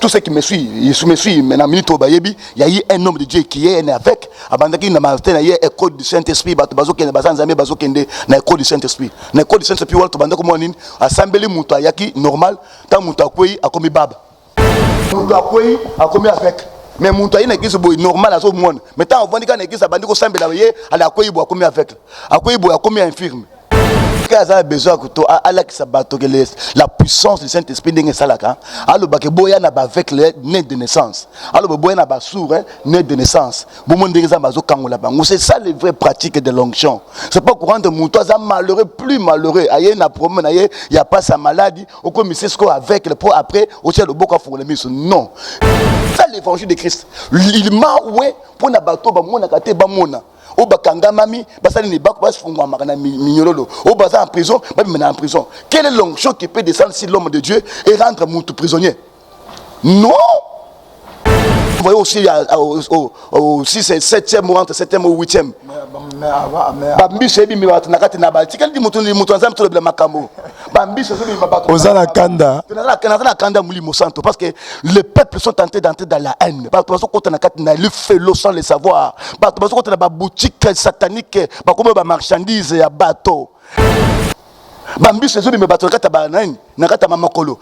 tout ce qui me suit, il me suit, maintenant, il y a eu un homme de Dieu qui est né avec, avant qu'il y ait l'école du Saint-Esprit, l'école du Saint-Esprit. L'école du Saint-Esprit, assemblée normal, tant que a commis bab. A commis avec. Mais mon toit est normal à tout le monde. Mais tant qu'on dit qu'on est abandonné au sein de la vie, à la quoi il boit commis avec. À quoi il boit commis infirme. Quand il a besoin que la puissance du Saint-Esprit n'est pas là. Alors que boya n'a pas avec le né de naissance. Alors que boya n'a pas sourd né de naissance. C'est ça les vraies pratiques de l'onction. C'est pas courant de mon toit malheureux, plus malheureux. Il n'y a pas sa maladie. Au commissaire avec le pot après, au ciel de beaucoup pour le mise. Non. Ça l'évangile de Christ. Il m'a oué pour na bateau ba mona kate ba mona. O bakanga mami basali ni bako bas fungwa makana mignolo. O baza en prison, ba mena en prison. Quelle est l'onction qui peut descendre sur l'homme de Dieu et rendre mon tout prisonnier? Non. Vous voyez aussi au 6e, 7e, entre 7e ou 8e. Parce que les peuples sont tentés d'entrer dans la haine. Le felo sans le savoir. Boutique satanique, marchandises et bateau. Bambis ezo bime bato kata banani nakata mamakolo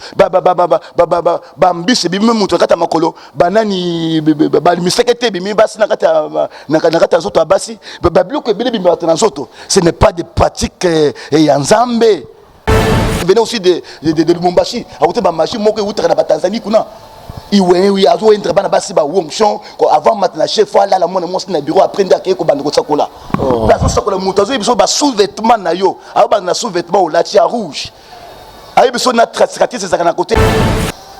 bambis bime muto kata makolo banani ba misekete bime basi nakata zoto abasi babiloko ebele bime bato na zoto. Ce n'est pas des pratiques et nzambe. Venez aussi de Lubumbashi à côté ba machi moko utra na Tanzanie kuna il a joué entre basi ba wonction avant maintenant chef fois là la mon na bureau apprendre à ko bande ko sakola la sakola mutazo biso ba sous-vêtement na yo aba na sous-vêtement au latia rouge ayi biso na tracicatrice ça na côté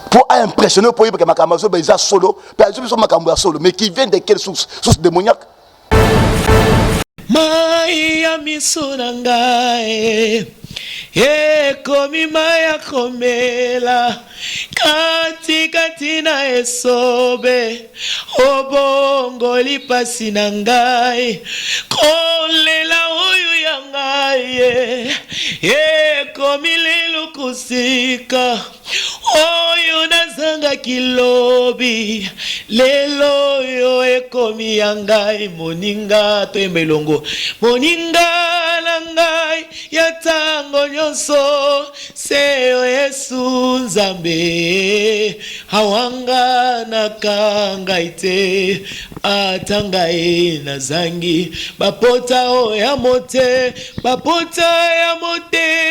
pour impressionner pour que makamazo ba isa solo pa biso makambo ya solo mais qui vient de quelle source démoniaque Maya misunangae komi maya komela katina esobe obongo lipasi na ngai kolela oyo ya ngai komi lelo kusika oyo nazanga kilobi lelo yo ekomi ya ngai moninga to emelongo moninga na ngai ya tango nyonso seyo Yesu nzambe awanga nakanga ite atanga na zangi bapota o ya mote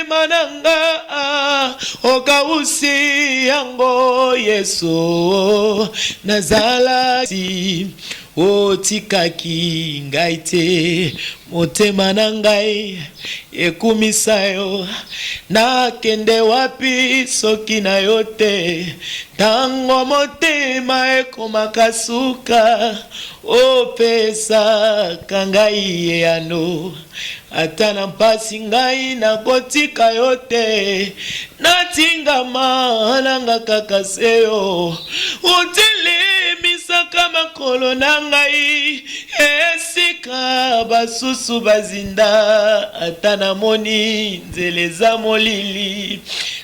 mananga okausi yango Yesu nazalati otikaki ngai te motema na ngai ekumisa yo nakende wapi soki na yo te tango motema ekomaka suka opesaka ngai eyano ata na mpasi ngai nakotika yo te natingama nanga kaka seyo otelemisaka makolo na ngai esika basusu bazinda ata namoni nzele za molili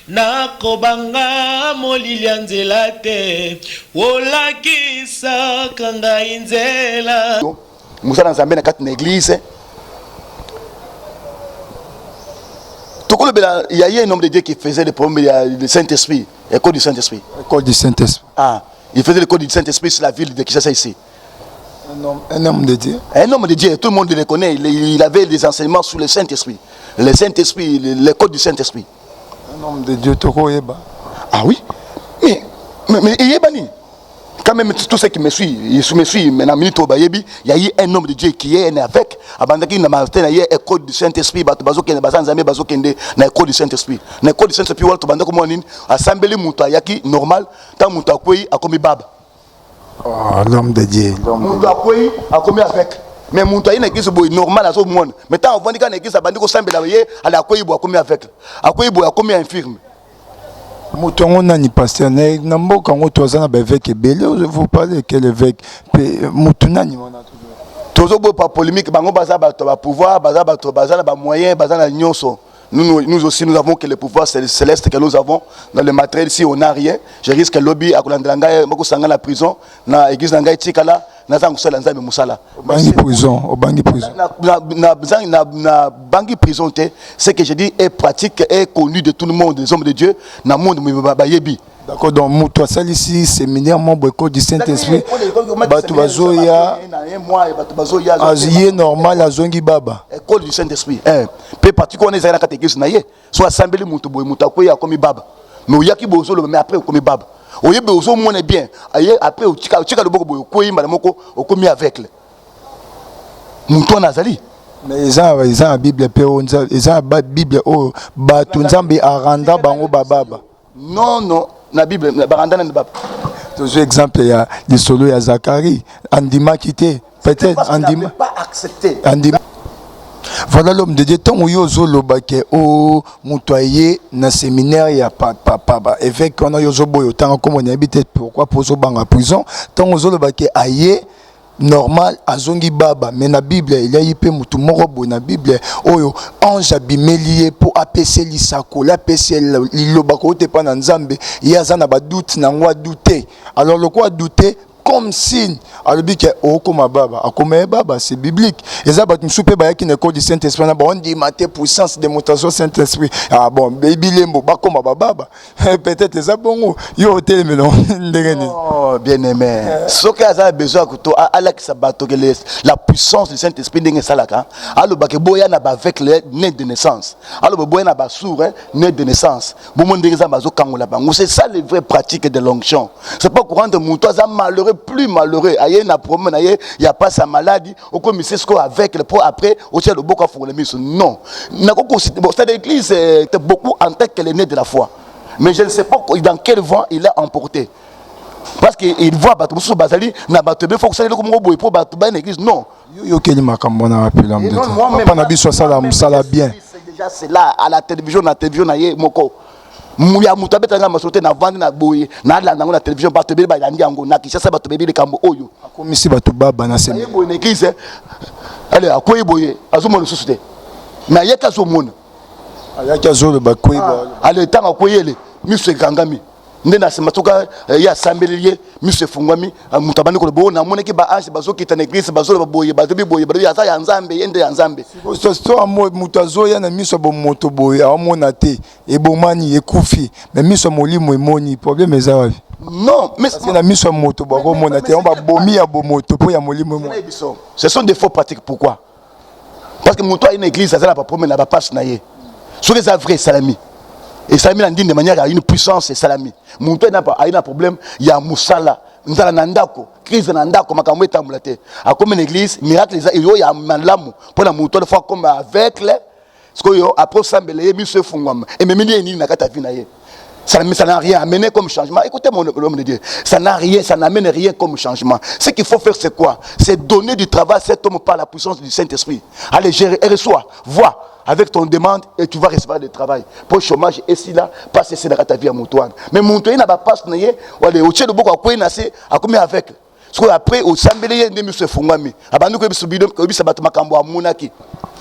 nakobanga molili ya nzela te olakisaka ngai nzela musala nzambe na kati na église. Il y a eu un homme de Dieu qui faisait le problème du Saint-Esprit, l'école du Saint-Esprit. L'école du Saint-Esprit. Ah, il faisait l'école du Saint-Esprit sur la ville de Kinshasa ici. Un homme de Dieu. Un homme de Dieu, tout le monde le connaît. Il avait des enseignements sur le Saint-Esprit. Le Saint-Esprit, l'école du Saint-Esprit. Un homme de Dieu, Toko Yeba. Ah oui, mais Yebani. Quand même, tout ce qui me suit, maintenant, il y a eu un homme de Dieu qui est né avec. Avant qu'il y ait l'école du Saint-Esprit, l'école du Saint-Esprit. L'école du Saint-Esprit, assemblée normal, tant que a commis bab. L'homme de Dieu. A commis avec. Mais mon toit est normal à tout le monde. Mais tant qu'on dit qu'on est à la quoi il boit commis avec. À quoi il boit commis infirme. Moutongo nani pasteur na mboka ngo tozana ba évêque belé vous parlez quel évêque moutunani mona toujours pas polémique bango baza ba pouvoir baza ba moyen baza na nyonso Nous aussi, nous avons que le pouvoir céleste que nous avons. Dans le matériel, ici, on n'a rien. Je risque que le lobby, à la prison, dans l'église d'Angaï Tikala, dans la Moussala. Bangi prison, au Bangi prison. Na Bangi prison, ce que je dis est pratique, est connu de tout le monde, des hommes de Dieu, dans le monde de D'accord, donc toi, ça ici, séminaire, membre école du Saint-Esprit. Batubazoya, Azie normal, Azongi Baba. École du Saint-Esprit. Peu particulièrement, on est à la catégorie, soit Sambeli Moutoboy, Moutakoya, comme Baba. Mais il y a qui bozo, mais après, comme Baba. Au lieu de bozo, on est bien. Après, au Tika le Bobo, Koyi, Madamoko, au commis avec. Mouton Nazali. Mais ils ont la Bible, ils ont la Bible, oh, Batunzambi Aranda, Bango Baba. Non, non. La Bible, la Baranda n'est pas. Toujours exemple, il y a des solos, il y a Zacharie, Andima quitté, peut-être Andima. Pas accepté. Andima. Voilà l'homme de Dieu, tant où il y a zolo baké, oh, moutoyer, na séminaire, il y a pas, évêque, on a yo zobo, tant comme on habite, pourquoi pour zo banga prison, tant où zolo baké, aïe, normal azongi baba mais na Bible il y a yipé mutu morobo na Bible oyo ange abimelié pour apaiser lisako la apaiser liloba ko te pa na nzambe yaza na ba doute na ngwa douter alors le quoi douter comme signe alors que okoma baba akoma baba c'est biblique et ça ba msupe ba yaki na école du Saint-Esprit na ba on dit maté puissance démonstration Saint-Esprit ah bon baby lembo ba koma baba peut-être ça bon yo hôtel mais non oh bien aimé ce que ça a besoin que toi Alex sabato que la puissance du Saint-Esprit n'est salaka alors ba ke boya na ba avec le né de naissance alors boya na ba sourd né de naissance bon monde ça bazo kangola bango c'est ça les vraies pratiques de l'onction c'est pas courant de mon toi ça malheureux plus malheureux aïe na problème aïe il y a pas sa maladie au comme c'est ce qu'on avec le pour après au tiers le beaucoup à pour le mise non na ko c'est l'église beaucoup en tant que l'aîné de la foi mais je ne sais pas dans quel vent il a emporté parce qu'il voit bateau sous bazali na bateau il faut que ça le comme boy pour bateau dans l'église non yo keli makambo na appelant de pas na biso sala musala bien c'est déjà c'est là à la télévision na ye moko muya mutu abetanga masote na vandi na boye na la na télévision bato bebe ba yandi yango na kishasa bato bebe kambo oyo akomisi bato baba na sema boye na église allez akoyi boye azomo le susute na yeka zomona ayaki azolo bakoyi ba allez tanga koyele miso ekangami nde na sema toka ya sambelier miso fungwami mutabani ko bo na moneki ba ange bazokita na église bazolo boye bato boye bato ya ya nzambe yende ya nzambe so amo mutazoya na miso bo moto boye amona te ebomani ekufi mais miso molimo emoni problème ezawa non mais c'est na miso moto ba ko mona te on ba bomi ya bo moto po ya molimo mo ce sont des faux pratiques pourquoi parce que moto a une église ça n'a pas problème na ba passe na ye sur les vrais salami et salami na ndine de manière à une puissance et salami moto n'a pas un problème il y a musala nzala na ndako crise na ndako makambo etambola te a comme une église miracle il y a malamu pour la moto de fois comme avec les ce que yo après sambele miso fungwama et même ni na kata vie na ye ça n'a rien amené comme changement. Écoutez mon homme de Dieu, ça n'amène rien comme changement. Ce qu'il faut faire c'est quoi? C'est donner du travail à cet homme par la puissance du Saint-Esprit. Allez gérer et reçois, vois avec ton demande et tu vas recevoir du travail. Pour le chômage et si là, passe c'est dans ta vie à Moutouane. Mais Moutouane n'a pas passé, ou au tchè de beaucoup à quoi il n'a pas à combien avec. Parce qu'après au Sambélé il y a fungami. Abandou que subidom que ça bat makambo à Mounaki.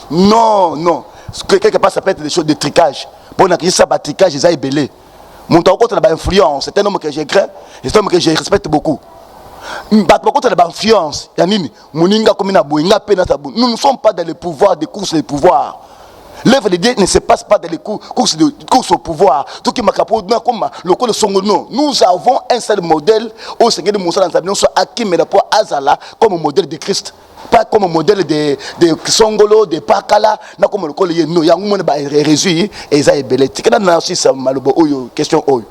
Non, non. Quelque part ça peut être des choses de tricage. Pour n'a ça bat tricage, ils aillent belé. Mon temps contre la influence, c'est un homme que j'ai craint, c'est un homme que je respecte beaucoup. Par contre la influence, yanini, moninga comme na boinga pena tabu. Nous ne sommes pas dans le pouvoir des courses de pouvoir. L'œuvre de Dieu ne se passe pas dans les courses au pouvoir. Tout qui m'a capté comme le code de son nom. Nous avons un seul modèle au Seigneur de Moussa dans sa soit acquis mais rapport Azala comme modèle de Christ. Pas comme modèle de Songolo, de Pakala, non comme le collier, non, il y a un monde qui est réussi et ça est belé. Tu connais aussi ça, Malobo, question Oyo.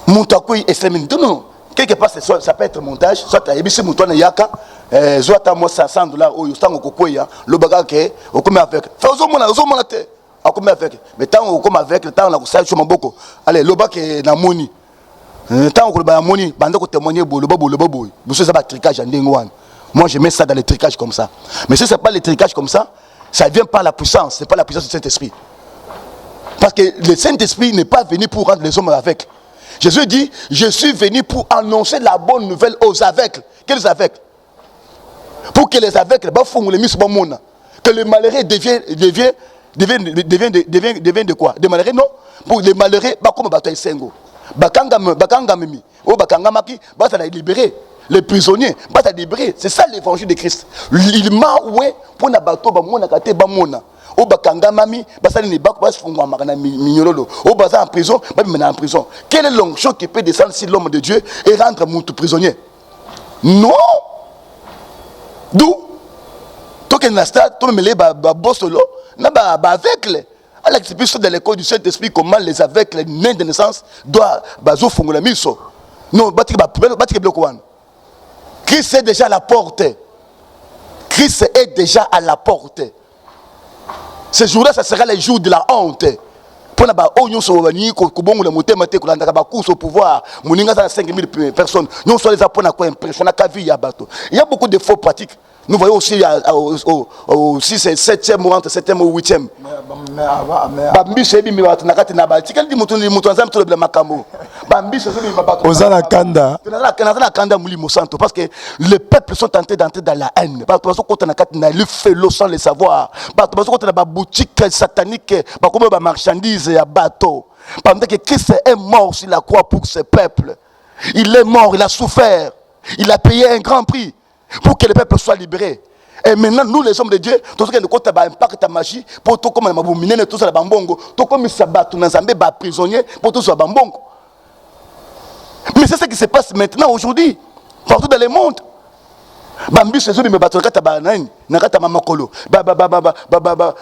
Montakoui est féminin. Non, quelque part, ça peut être montage, soit tu as ébissé Moutouane Yaka, soit tu as moi $500, Oyo, tant au Kokoya, le bagage qui au commun avec. Fais aux hommes la terre, au commun avec. Mais tant au commun avec, le temps, on a ça, je m'en beaucoup. Allez, le bagage est dans Moni. Tant que le moni, bande ko témoigner le bobo. Vous savez ça va tricage en dingwan. Moi je mets ça dans les tricages comme ça. Mais si c'est pas les tricages comme ça, ça vient par la puissance, c'est pas la puissance du Saint-Esprit. Parce que le Saint-Esprit n'est pas venu pour rendre les hommes aveugles. Jésus dit, je suis venu pour annoncer la bonne nouvelle aux aveugles. Quels aveugles? Pour que les aveugles ba font les mis sur monde. que le malheureux devient de quoi? Des malheureux, non? Pour les malheureux, comme Bataille Sengo. Bakanga Mimi, Bakanga Maki, Bata libéré. Les prisonniers, Bata libéré. C'est ça l'évangile de Christ. Il m'a oué pour na bateau, Bamona Kate Bamona. Au Bakanga Mami, Basali ni Bak, Bas Fungwa Marana Mignolo. Au Baza en prison, Bamina en prison. Quelle est l'onction qui peut descendre sur l'homme de Dieu et rendre Moutou prisonnier? Non! D'où? Toi qui es stade, toi mêlé bossolo, n'a pas aveugle. À l'explication de l'école du Saint-Esprit, comment les aveugles nés de naissance doivent bazo fongola miso. Non, bâtir bloc one. Christ est déjà à la porte. Christ est déjà à la porte. Ce jour-là, ça sera le jour de la honte. Pour la on so wani ko bongo le motema te ko landaka ba course au pouvoir. Moninga za 5000 personnes. Nous sommes les apôtres quoi impressionnant ka vie ya bateau. Il y a beaucoup de faux pratiques. Nous voyons aussi au 6e, 7e, entre 7e ou 8e. Bambi sebi mi watu nakati na ba. Tikali mutu nzambe to le makamo. Bambi sebi mi babato. Ozana kanda. Kana kanda mulimo santo parce que les peuples sont tentés d'entrer dans la haine. Parce que quand on a nakati na le félo sans le savoir. Parce que quand on a ba boutique satanique, ba comme ba marchandise ya bateau. Pendant que Christ est mort sur la croix pour ce peuple. Il est mort, il a souffert. Il a payé un grand prix pour que le peuple soit libéré. Et maintenant, nous les hommes de Dieu, tout ce qui est de côté, impact ta magie, pour tout comme un tout ça, la bambongo, tout comme ça bat, tout n'ensemble, prisonnier, pour tout ça, bambongo. Mais c'est ce qui se passe maintenant, aujourd'hui, partout dans le monde. Bambi c'est celui me battre kata banani nakata mamakolo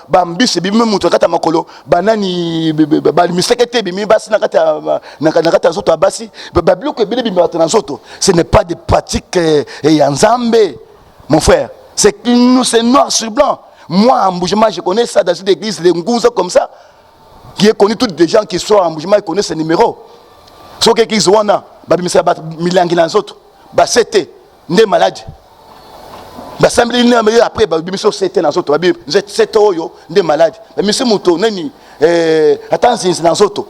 bambi c'est bimi muto kata makolo banani ba misekete bimi basi nakata zoto abasi babilo ko bile bimi batana zoto. Ce n'est pas des pratiques et Nzambe mon frère, c'est que nous c'est noir sur blanc. Moi en Bougema je connais ça dans une église de Ngouza comme ça qui est connu tous des gens qui sont en Bougema ils connaissent ce numéro. So que qu'ils wana ba bimi sa bat milangi na zoto ba c'était né malade. Après, monsieur c'était dans autre, c'est oyo des malades. Monsieur Mouto nani attention dans autre.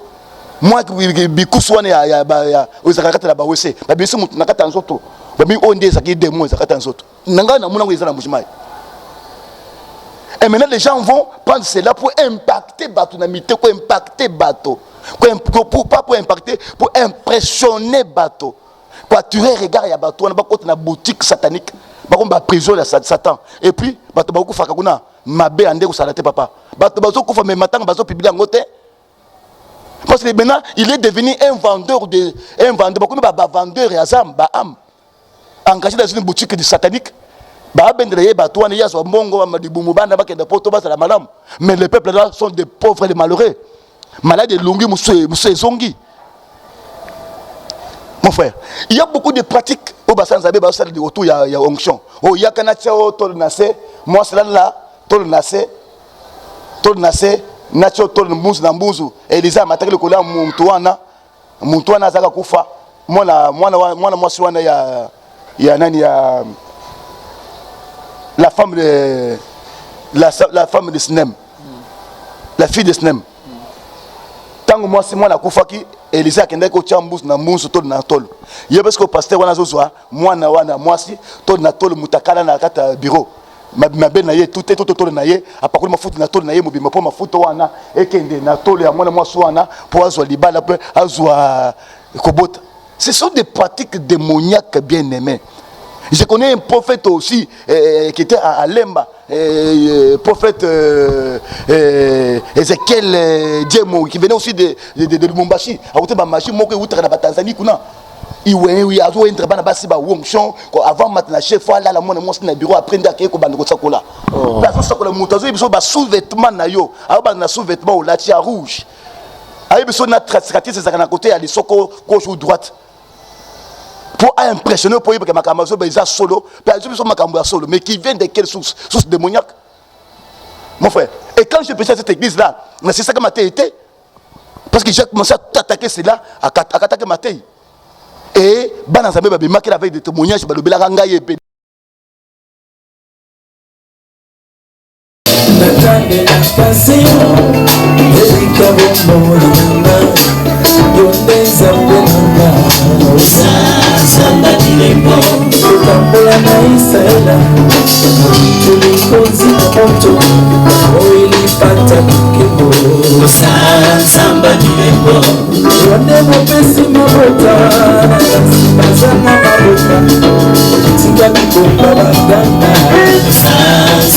Moi qui bikuswane ya ozakata la bawese. Monsieur Mouto nakata dans autre. Babi onde zaki démon zakata dans autre. Nanga na muna ngeza na mujima. Et maintenant les gens vont prendre cela pour impacter bateau na mité, pour impacter bateau. Pour impacter, pour impressionner bateau. Pour attirer regard ya bateau, on a pas côté na boutique satanique. Ba prison ya Satan. Et puis bato ba kufa kakuna mabe ande ko salate papa. Bato bazo kufa mais matanga bazo publier ngote. Parce que maintenant il est devenu un vendeur ba vendeur ya zam ba am. Engagé dans une boutique de satanique. Ba bendele bato wana ya so mbongo ba madibumu banda ba kenda poto ba sala malam. Mais les peuples là sont des pauvres et des malheureux. Malades de lungi musse zongi. Mon frère, il y a beaucoup de pratiques au bassin Zabé, autour il y a onction. Oh, il y a Kanatia, Tol Nassé, moi c'est là, Tol Nassé, Natio Tol Mouz Nambuzu, Elisa Matari le Kola Moutouana Zaka Koufa, moi Suana ya Nani la femme de Snem, la fille de Snem. Tant que moi c'est moi la Koufaki. Elisa kende ko chambus na munsu tol na tol. Ye parce que pasteur wana zozwa mwana wana mwasi tol na tol mutakala na kata bureau. Mabe na ye tout tol na ye apakuli mafuta na tol na ye mobima po mafuta wana ekende na tol ya mwana mwasi wana po azwa libala pe azwa kobota. Ce sont des pratiques démoniaques bien-aimés. Je connais un prophète aussi qui était à Lemba, prophète Ezekiel Djemo, qui venait aussi de Lumumbashi. À côté de Bamashi, moi qui outre la Tanzanie, il a joué un travail à Wongchon. Avant maintenant, chef là, la monnaie monte dans le bureau après d'aller au bandeau Sakola. La Sakola Moutazo, il y a sous-vêtements nayo, alors na sous-vêtements au latia rouge. Il y a une trace c'est à côté, il y a des socos gauche ou droite. Pour impressionner pour que Makamazo est solo, mais qui vient de quelle source? Source démoniaque. Mon frère. Et quand je prêchais à cette église-là, c'est ça que ma tête était. Parce que j'ai commencé à attaquer cela, à attaquer ma tête. Et, Banazamé Babi, marqué la veille de témoignages, le Belaranga et Pédé. Samba dilembo, Kambola na Israela, tulikozi moto. Samba bilembo Yone mopesi mabota Bazana mabota Tinga mikomba baganda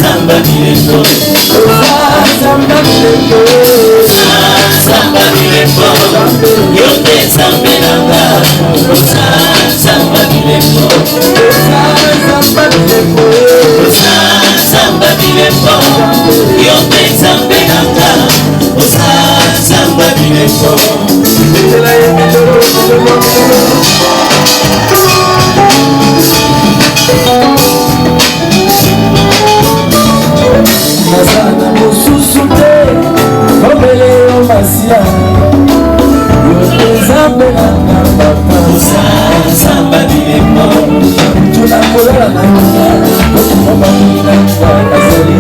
Samba bilembo Samba bilembo Samba bilembo Yote sambe nanga Samba bilembo Samba bilembo Samba bilembo Yote sambe nanga Samba bilembo Nazana mosusu te Obele yo masia Yote zambe nanga papa Samba bilembo Tuna kolala na yona Mama mwina kwa nazali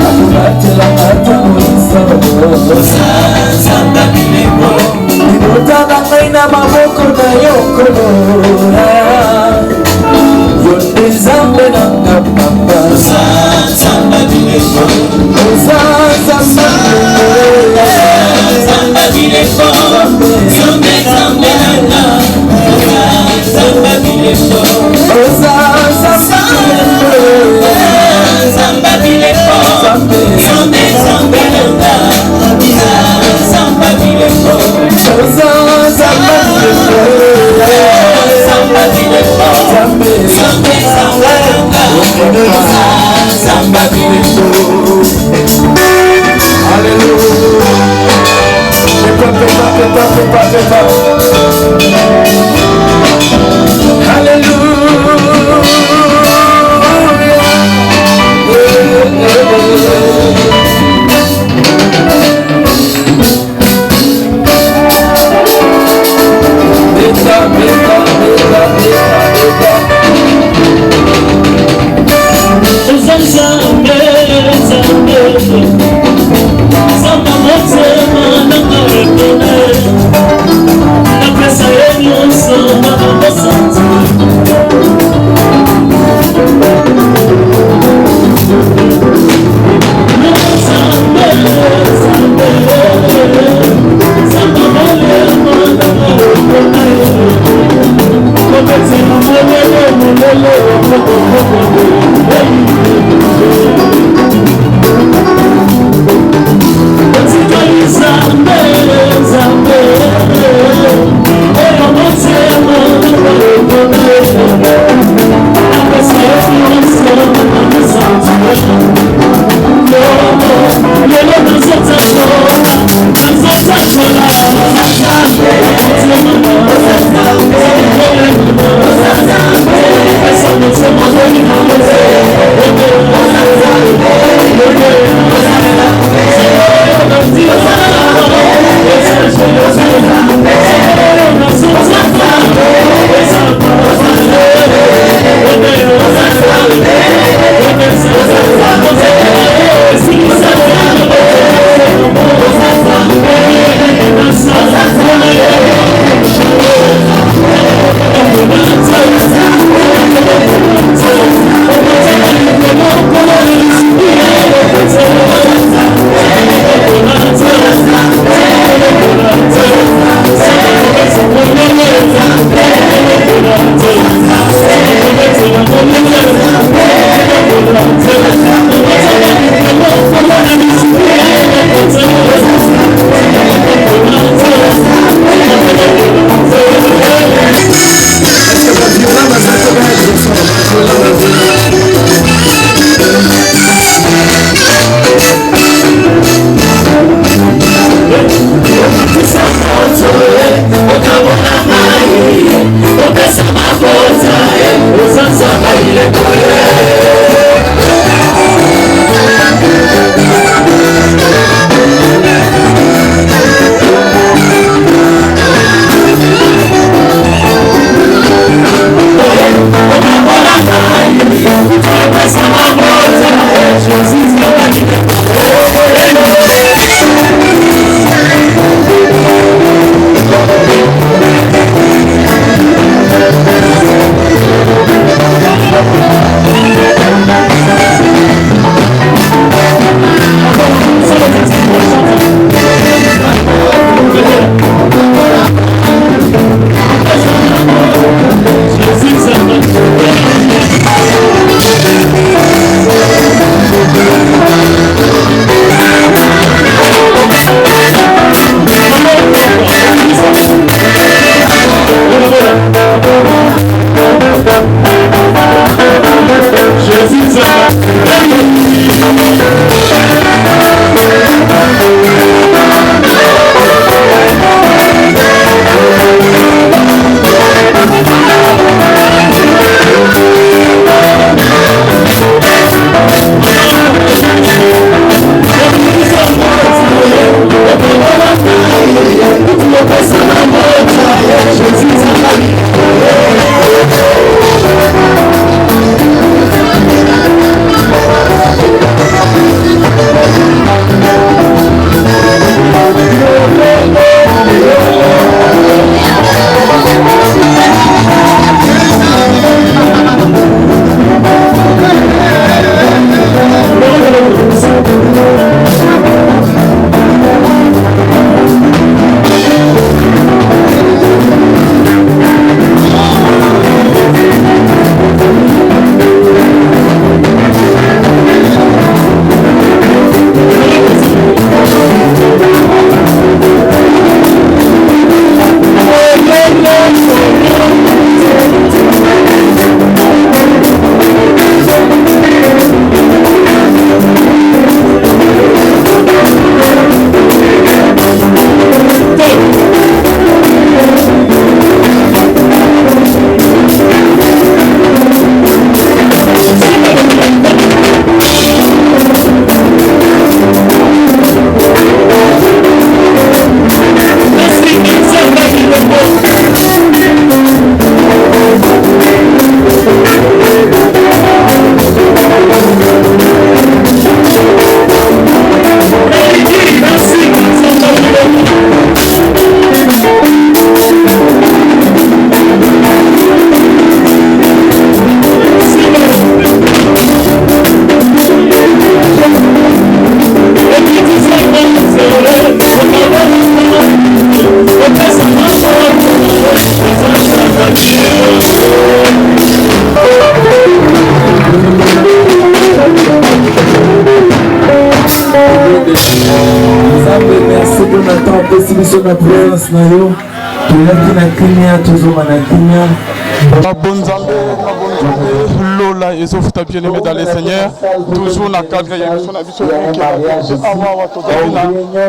Akubatela ata moisa Samba bilembo Ibotana ngaina maboko na yokolo Yote zambe nanga papa Samba bilembo Samba Samba bilembo Yote sambe nanga Samba bilembo Samba bilembo Yote sambe nanga Samba bilembo Samba bilembo Yote sambe nanga Samba bilembo Alléluia. Samba na présence na yo toyaki na kimia tozoma na kimia. Lola et Zofuta bien-aimé dans les seigneurs, toujours dans le cadre de l'émission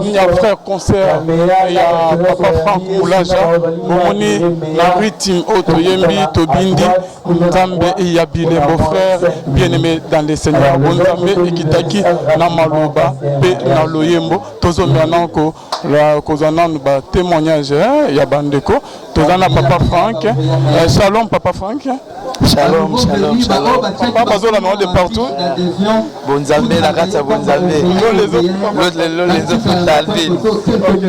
il y a frère concert, il y a papa Franck Moulaja, Bomoni, la rythme Otoyembi, Tobindi, Nzambe et Yabile, beau frère bien-aimé dans les seigneurs, Bonzambe et Kitaki, Namaloba, P. Naloyembo, Tozo Miananko, la Kozana, témoignage, Yabandeko, Tozana papa Franck, Shalom papa Franck. Shalom, shalom, shalom. Papa Zola de partout. Bonzambe, la race à Bonzambe. Les autres d'Alvin.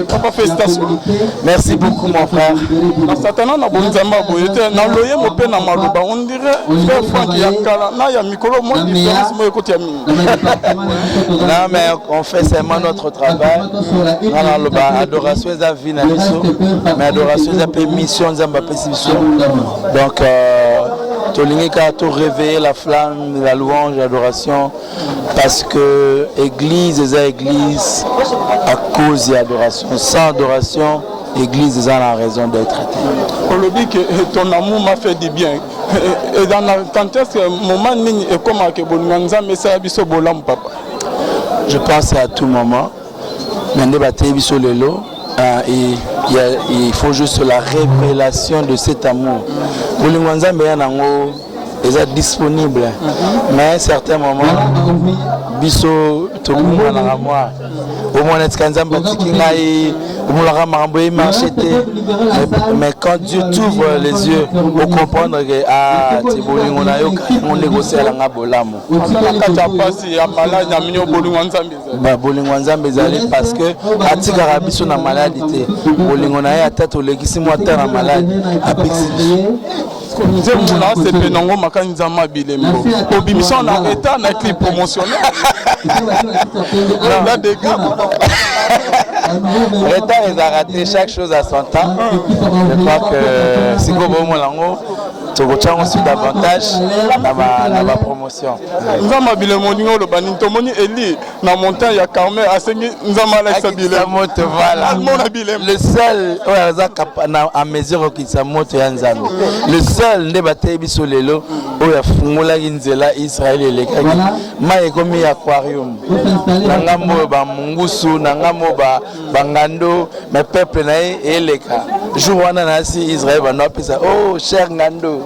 Papa, félicitations. Merci beaucoup, mon frère. Satan na Bonzamba, na loye mo pe na maloba. On dirait frère Franck Yakala. Na ya mikolo mo différence mo écoute ya mingi. Non, mais on fait seulement notre travail. Na loba adoration za vie na biso. Mais adoration za permission Nzamba permission. Donc Tolingika tout réveiller la flamme, la louange, l'adoration, parce que église est église à cause de l'adoration. Sans adoration, église est la raison d'être. On le dit que ton amour m'a fait du bien. Et dans la quand est-ce que moment et comment que Bonanza mais ça biso bolam papa. Je pense à tout moment. Nande baté biso lelo. Il faut juste la révélation de cet amour. Pour les Nzambe est disponible, mais à certains moments, biso tout le monde a moi. Au moins, mais quand Dieu t'ouvre les yeux pour comprendre que on négocie à la bolamo. Parce que atikara biso na maladie bolingo na ya tata olekisi moi terre malade apixi nzemuna sepe nango makanzama bilembo obimisa na état na clip promotionnel là des gars retard ils a raté chaque chose à son temps. Je crois que si go bo molango tokotanga aussi davantage na ma promotion. Nzama bilembo ningo lo bani tomoni eli na montagne ya Carmel asengi nzama la bilembo voilà. Le seul à mesure qu'il sa moto ya nzambe. Le seul nde batay biso lelo oya fungola nzela Israël elekaki mai komi aquarium. Nangambo ba mungusu nangambo ba bangando mais peuple na eleka. Jour wana na si Israël ba no pesa oh cher ngando.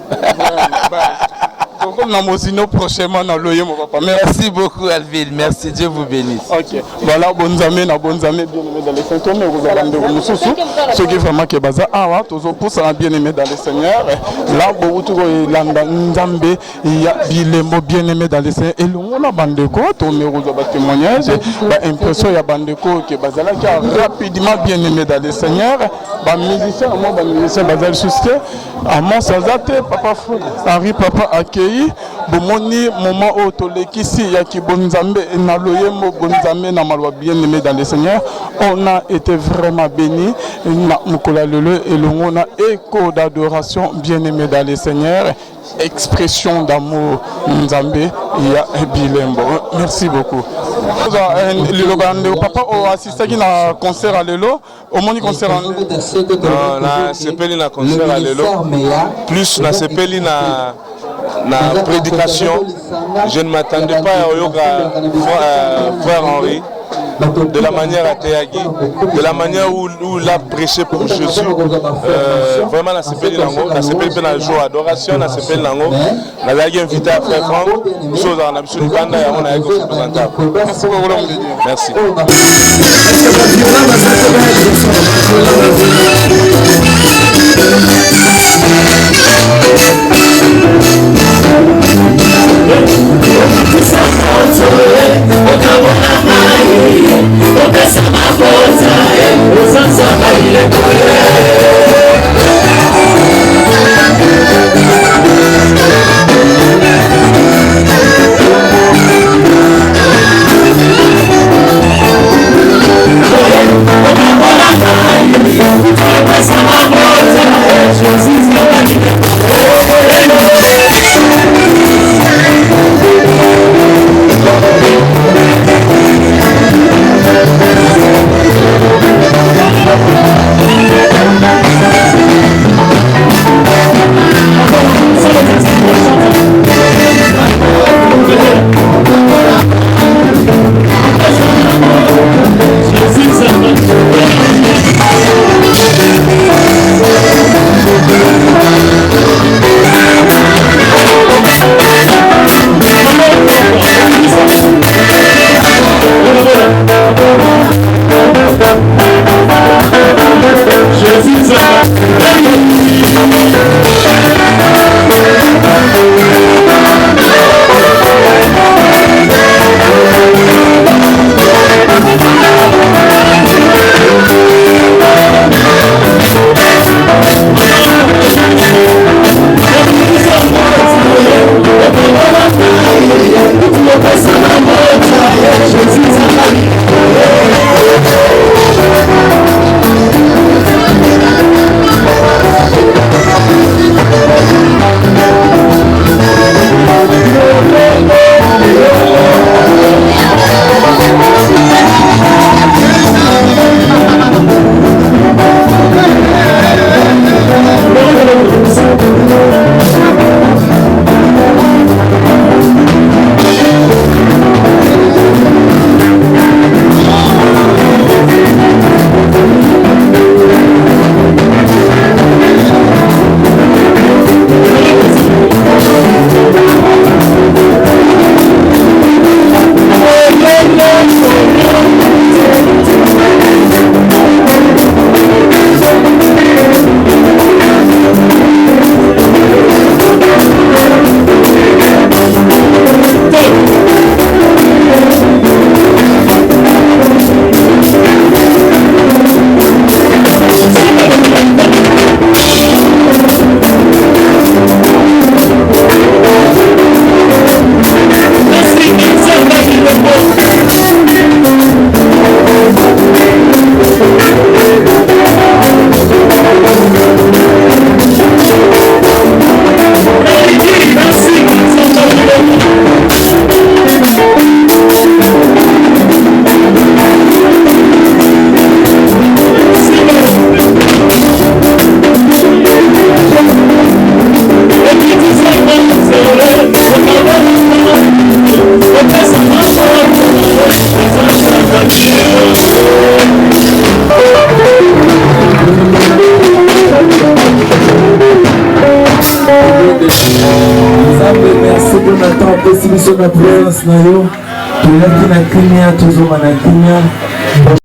Prochainement dans l'oeil, mon papa. Merci beaucoup, Alvin. Merci, Dieu vous bénisse. Ok. Voilà, bonnes amis, bien aimé dans les Seigneurs. Mais vous allez nous soucier. Ce qui est vraiment que baza, ah ouais, toujours pour ça bien aimé dans les Seigneurs. Là, beaucoup de landa Nzambe, il y a bilembo bien aimé dans les Seigneurs. Et l'on a bandeko, tourner aux témoignages, impression il y a bandeko que baza là qui a rapidement bien aimé dans les Seigneurs. Bah musicien, moi, bah musicien baza suscité. À mon sazate, papa Henri, papa accueilli. Bomoni moment où tolekisi yaki bonzambe na loyembo bonzambe na malwa bien aimé dans les Seigneurs, on a été vraiment béni na mukola lelo et on a écho d'adoration bien aimé dans les Seigneurs, expression d'amour nzambe ya bilembo. Merci beaucoup. Le bande papa o assisté na concert à lelo, au moni concert en na sepeli na concert à lelo plus na sepeli na prédication. Je ne m'attendais pas à Oyoga frère Henri, de la manière à Théagi, de la manière où il a prêché pour Jésus. Vraiment, la CPL Lango, la CPL a joué adoration, la CPL Lango, la Lagi invité à frère Franck, nous sommes en absolu Kanda et on a été représentable. Merci. Jesus. merci Jonathan pesi biso na présence na yo toyaki na kimia tozonga na kimia